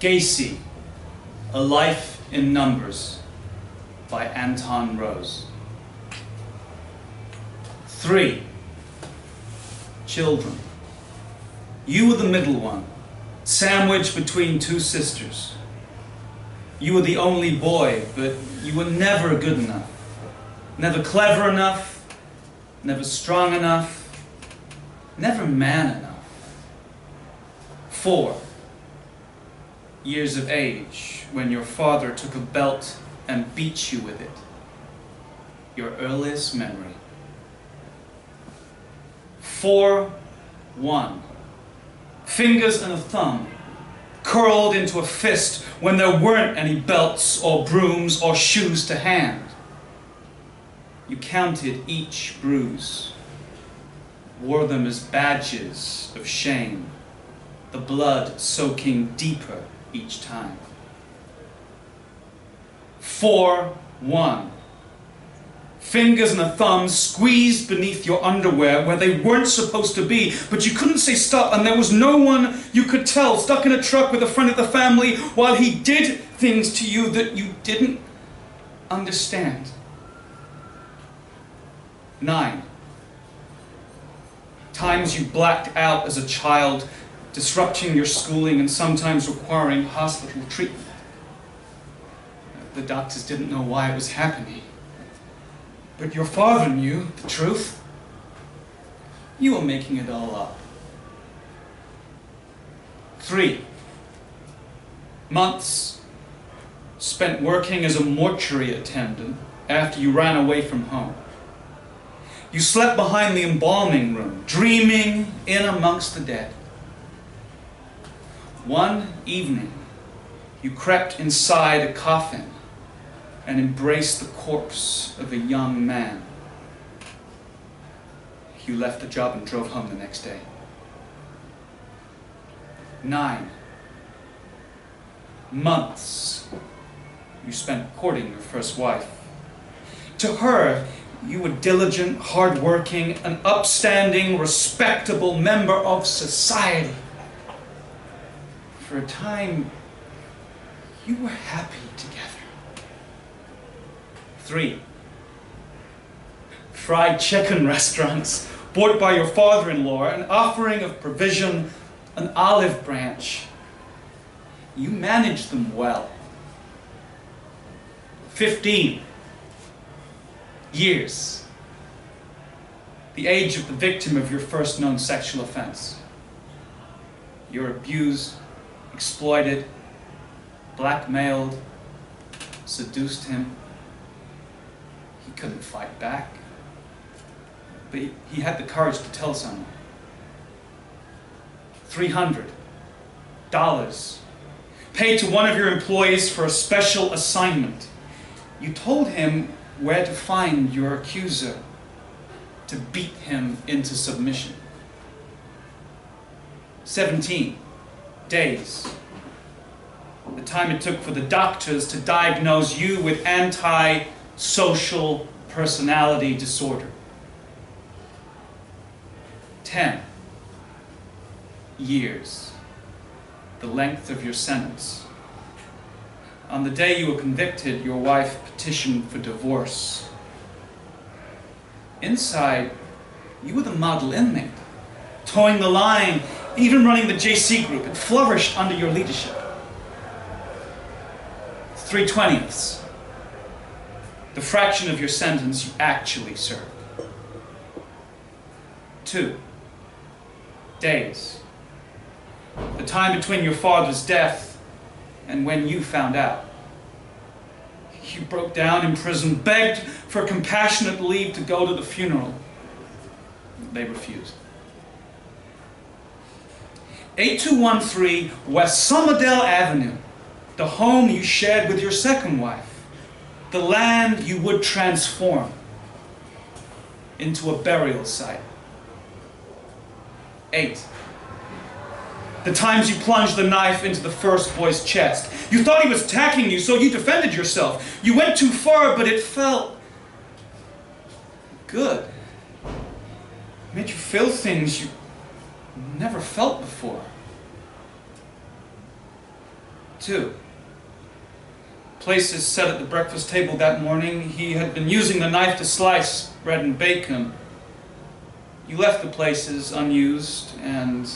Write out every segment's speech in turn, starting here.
Gacy, A Life in Numbers by Anton. 3 children. You were the middle one, sandwiched between two sisters. You were the only boy, but you were never good enough. Never clever enough, never strong enough, never man enough. 4 years of age, when your father took a belt and beat you with it. Your earliest memory. 4-1. Fingers and a thumb curled into a fist when there weren't any belts or brooms or shoes to hand. You counted each bruise, wore them as badges of shame, the blood soaking deeper each time. 4-1. Fingers and a thumb squeezed beneath your underwear where they weren't supposed to be, but you couldn't say stop, and there was no one you could tell, stuck in a truck with a friend of the family while he did things to you that you didn't understand. 9 times you blacked out as a child, disrupting your schooling and sometimes requiring hospital treatment. The doctors didn't know why it was happening. But your father knew the truth. You were making it all up. 3 months spent working as a mortuary attendant after you ran away from home. You slept behind the embalming room, dreaming in amongst the dead. One evening, you crept inside a coffin and embraced the corpse of a young man. You left the job and drove home the next day. 9 months you spent courting your first wife. To her, you were diligent, hardworking, an upstanding, respectable member of society. For a time, you were happy together. 3 fried chicken restaurants bought by your father-in-law, an offering of provision, an olive branch. You managed them well. 15 years, the age of the victim of your first known sexual offense. You're abused, exploited, blackmailed, seduced him. He couldn't fight back, but he had the courage to tell someone. $300 paid to one of your employees for a special assignment. You told him where to find your accuser, to beat him into submission. 17 days, the time it took for the doctors to diagnose you with anti-social personality disorder. 10 years, the length of your sentence. On the day you were convicted, your wife petitioned for divorce. Inside, you were the model inmate, towing the line, even running the JC group. It flourished under your leadership. 3/20, the fraction of your sentence you actually served. 2 days, the time between your father's death and when you found out. You broke down in prison, begged for compassionate leave to go to the funeral. They refused. 8213 West Somerdale Avenue, the home you shared with your second wife, the land you would transform into a burial site. 8 the times you plunged the knife into the first boy's chest. You thought he was attacking you, so you defended yourself. You went too far, but it felt good. It made you feel things you never felt before. 2. Places set at the breakfast table that morning. He had been using the knife to slice bread and bacon. You left the places unused and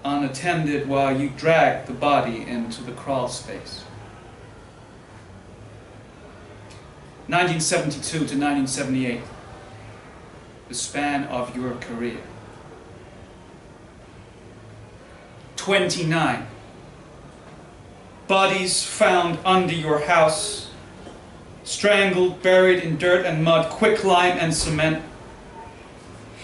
unattended while you dragged the body into the crawl space. 1972 to 1978, the span of your career. 29 bodies found under your house, strangled, buried in dirt and mud, quicklime and cement.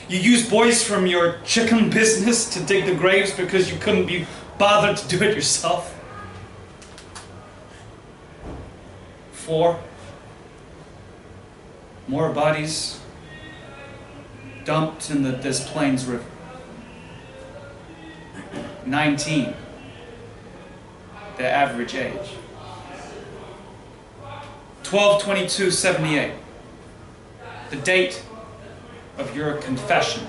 You used boys from your chicken business to dig the graves because you couldn't be bothered to do it yourself. 4 more bodies dumped in the Des Plaines River. 19, their average age. 12/22/78, the date of your confession.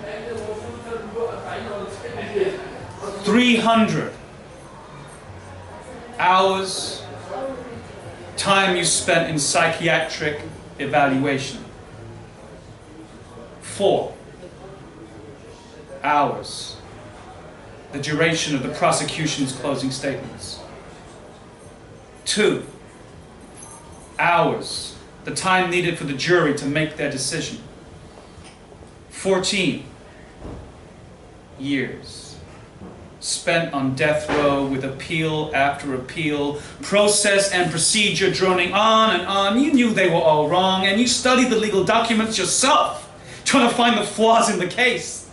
300 hours, time you spent in psychiatric evaluation. 4 hours, the duration of the prosecution's closing statements. 2 hours, the time needed for the jury to make their decision. 14 years spent on death row with appeal after appeal, process and procedure droning on and on. You knew they were all wrong, and you studied the legal documents yourself, trying to find the flaws in the case.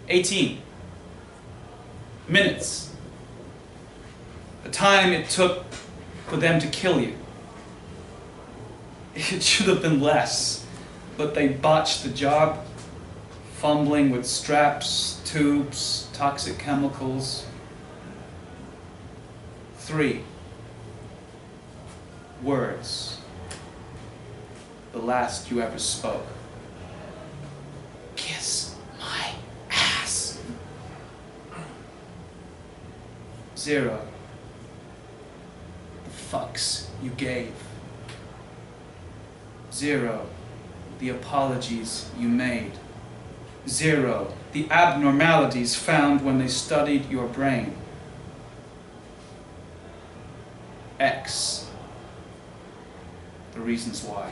18 minutes, the time it took for them to kill you. It should have been less, but they botched the job, fumbling with straps, tubes, toxic chemicals. 3 words, the last you ever spoke. Kiss my ass. 0, the fucks you gave. 0, the apologies you made. 0, the abnormalities found when they studied your brain. X, the reasons why.